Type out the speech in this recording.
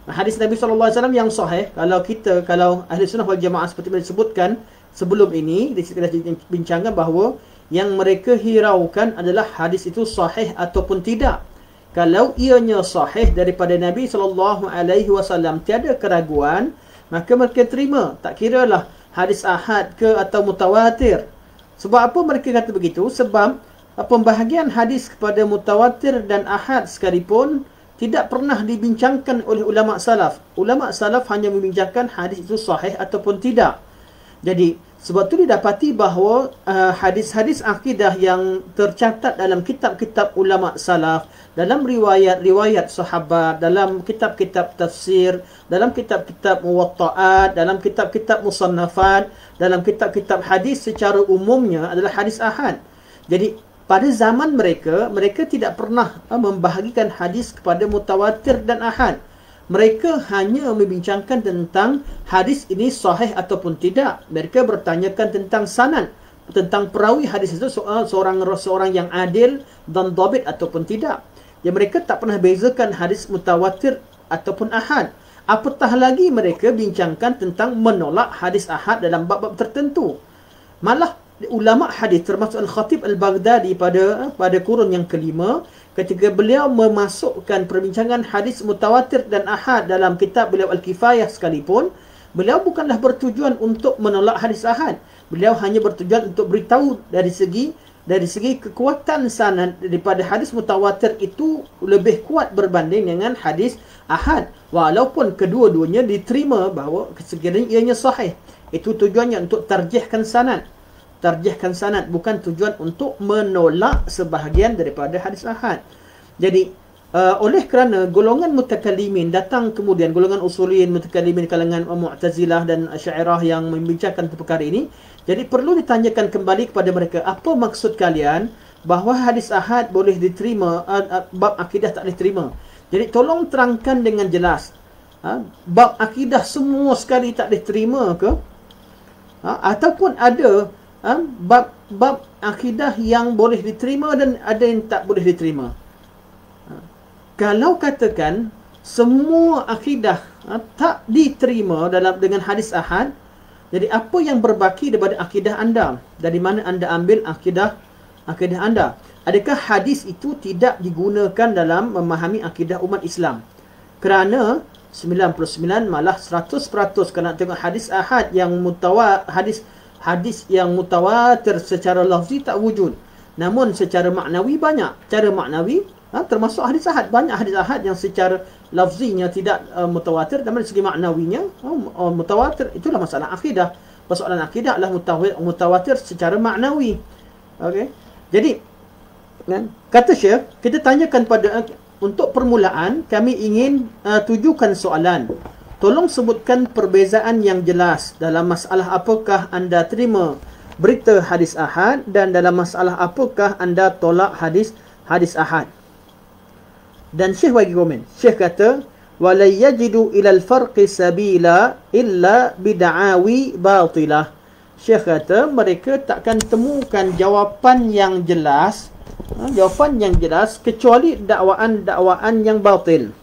Hadis Nabi SAW yang sahih, kalau ahli sunnah wal jamaah seperti yang disebutkan sebelum ini, kita bincangkan bahawa yang mereka hiraukan adalah hadis itu sahih ataupun tidak. Kalau ianya sahih daripada Nabi SAW, tiada keraguan, maka mereka terima. Tak kiralah hadis ahad ke atau mutawatir. Sebab apa mereka kata begitu? Sebab pembahagian hadis kepada mutawatir dan ahad sekalipun tidak pernah dibincangkan oleh ulama salaf. Ulama salaf hanya membincangkan hadis itu sahih ataupun tidak. Jadi, sebab itu didapati bahawa hadis-hadis akidah yang tercatat dalam kitab-kitab ulama salaf, dalam riwayat-riwayat sahabat, dalam kitab-kitab tafsir, dalam kitab-kitab muwatta'at, dalam kitab-kitab musannafat, dalam kitab-kitab hadis secara umumnya adalah hadis ahad. Jadi, pada zaman mereka tidak pernah membahagikan hadis kepada mutawatir dan ahad. Mereka hanya membincangkan tentang hadis ini sahih ataupun tidak. Mereka bertanyakan tentang sanad, tentang perawi hadis itu seorang yang adil dan dhabit ataupun tidak. Yang mereka tak pernah bezakan hadis mutawatir ataupun ahad. Apatah lagi mereka bincangkan tentang menolak hadis ahad dalam bab-bab tertentu. Malah ulama hadis termasuk Al-Khatib Al-Baghdadi pada kurun yang kelima, ketika beliau memasukkan perbincangan hadis mutawatir dan ahad dalam kitab beliau Al-Kifayah sekalipun, beliau bukanlah bertujuan untuk menolak hadis ahad. Beliau hanya bertujuan untuk beritahu dari segi kekuatan sanad daripada hadis mutawatir itu lebih kuat berbanding dengan hadis ahad, walaupun kedua-duanya diterima bahawa sekiranya ianya sahih. Itu tujuannya untuk tarjihkan sanad, bukan tujuan untuk menolak sebahagian daripada hadis ahad. Jadi oleh kerana golongan mutakallimin datang kemudian, golongan usuliyin mutakallimin kalangan Mu'tazilah dan Asy'ariyah yang membincangkan perkara ini, jadi perlu ditanyakan kembali kepada mereka, apa maksud kalian bahawa hadis ahad boleh diterima, bab akidah tak boleh terima? Jadi tolong terangkan dengan jelas, bab akidah semua sekali tak boleh terima ke? Ataupun ada bab akidah yang boleh diterima dan ada yang tak boleh diterima. Kalau katakan semua akidah tak diterima dengan hadis ahad, jadi apa yang berbaki daripada akidah anda? Dari mana anda ambil akidah anda? Adakah hadis itu tidak digunakan dalam memahami akidah umat Islam? Kerana 99 malah 100% kalau nak tengok hadis ahad yang hadis yang mutawatir secara lafzi tak wujud, namun secara maknawi banyak. Cara maknawi termasuk hadis ahad, banyak hadis ahad yang secara lafzinya tidak mutawatir, namun dari segi maknawinya mutawatir. Itulah masalah akidah. Persoalan akidah adalah mutawatir secara maknawi. Okey. Jadi kata Syekh, kita tanyakan untuk permulaan kami ingin tujukan soalan. Tolong sebutkan perbezaan yang jelas dalam masalah apakah anda terima berita hadis ahad dan dalam masalah apakah anda tolak hadis ahad. Dan Syekh bagi komen. Syekh kata, "Wa la yajidu ila al-farqi sabila illa bid'awi batilah." Syekh kata mereka takkan temukan jawapan yang jelas kecuali dakwaan-dakwaan yang batil.